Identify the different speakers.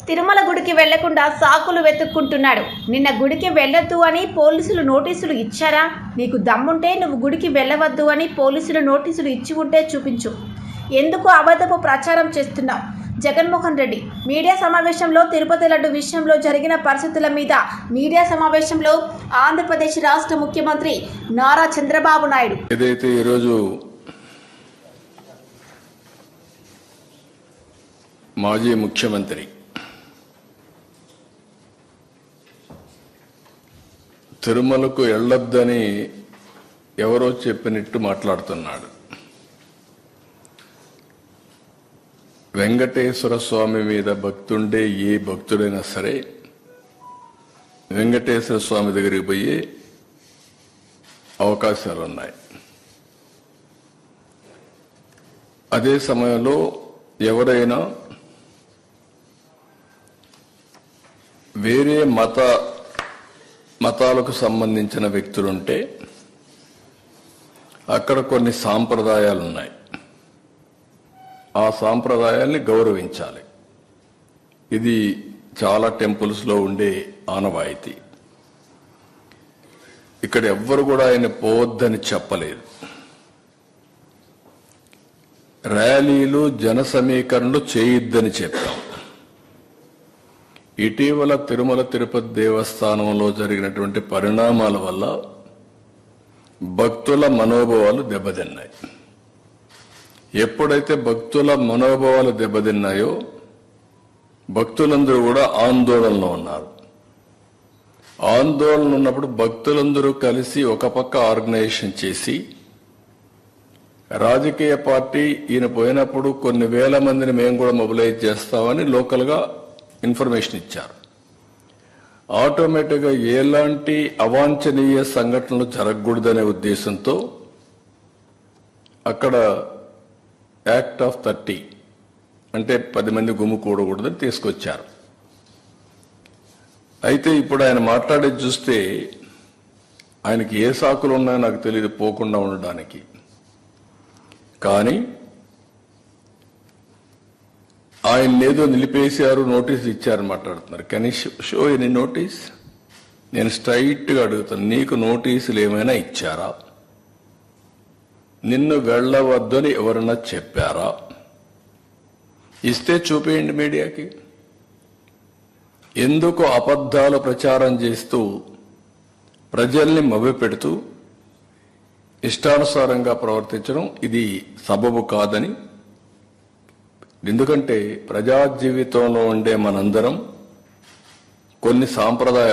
Speaker 1: తిరుమల గుడికి వెళ్లకుండా సాకులు వెతుక్కుంటున్నాడు. నిన్న గుడికి వెళ్లొద్దు అని పోలీసులు నోటీసులు ఇచ్చారా? నీకు దమ్ముంటే నువ్వు గుడికి వెళ్లవద్దు అని పోలీసులు నోటీసులు ఇచ్చి ఉంటే చూపించు. ఎందుకు అబద్ధపు ప్రచారం చేస్తున్నావు? జగన్మోహన్ రెడ్డి మీడియా సమావేశంలో తిరుపతి లడ్డు విషయంలో జరిగిన పరిస్థితుల మీద మీడియా సమావేశంలో ఆంధ్రప్రదేశ్ రాష్ట్ర ముఖ్యమంత్రి నారా చంద్రబాబు నాయుడు
Speaker 2: ఏదైతే ఈరోజు మాజీ ముఖ్యమంత్రి తిరుమలకు వెళ్ళొద్దని ఎవరో చెప్పినట్టు మాట్లాడుతున్నాడు. వెంకటేశ్వర స్వామి మీద భక్తుండే ఏ భక్తుడైనా సరే వెంకటేశ్వర స్వామి దగ్గరికి పోయే అవకాశాలున్నాయి. అదే సమయంలో ఎవరైనా వేరే మతాలకు సంబంధించిన వ్యక్తులుంటే అక్కడ కొన్ని సాంప్రదాయాలున్నాయి. ఆ సాంప్రదాయాల్ని గౌరవించాలి. ఇది చాలా టెంపుల్స్లో ఉండే ఆనవాయితీ. ఇక్కడ ఎవ్వరు కూడా ఆయన పోవద్దని చెప్పలేదు. ర్యాలీలు జన సమీకరణలు చేయొద్దని చెప్పాం. ఇటీవల తిరుమల తిరుపతి దేవస్థానంలో జరిగినటువంటి పరిణామాల వల్ల భక్తుల మనోభావాలు దెబ్బతిన్నాయి. ఎప్పుడైతే భక్తుల మనోభావాలు దెబ్బతిన్నాయో భక్తులందరూ కూడా ఆందోళనలో ఉన్నారు. ఆందోళన ఉన్నప్పుడు భక్తులందరూ కలిసి ఒక పక్క ఆర్గనైజేషన్ చేసి రాజకీయ పార్టీ ఈయన పోయినప్పుడు కొన్ని వేల మందిని మేము కూడా మొబిలైజ్ చేస్తామని లోకల్గా ఇన్ఫర్మేషన్ ఇచ్చారు. ఆటోమేటిక్గా ఎలాంటి అవాంఛనీయ సంఘటనలు జరగకూడదనే ఉద్దేశంతో అక్కడ యాక్ట్ ఆఫ్ 30 అంటే 10 మంది గుమ్ముకూడకూడదని తీసుకొచ్చారు. అయితే ఇప్పుడు ఆయన మాట్లాడేది చూస్తే ఆయనకి ఏ సాకులు ఉన్నాయో నాకు తెలియదు పోకుండా ఉండడానికి. కానీ ఆయన ఏదో నిలిపేశారు, నోటీసులు ఇచ్చారని మాట్లాడుతున్నారు. కానీ షో ఎనీ నోటీస్? నేను స్ట్రైట్గా అడుగుతాను, నీకు నోటీసులు ఏమైనా ఇచ్చారా? నిన్ను వెళ్ళవద్దని ఎవరన్నా చెప్పారా? ఇస్తే చూపేయండి మీడియాకి. ఎందుకు అబద్ధాలు ప్రచారం చేస్తూ ప్రజల్ని మభ్యపెడుతూ ఇష్టానుసారంగా ప్రవర్తించడం ఇది సబబు కాదని. ఎందుకంటే ప్రజా జీవితంలో ఉండే మనందరం కొన్ని సాంప్రదాయాలు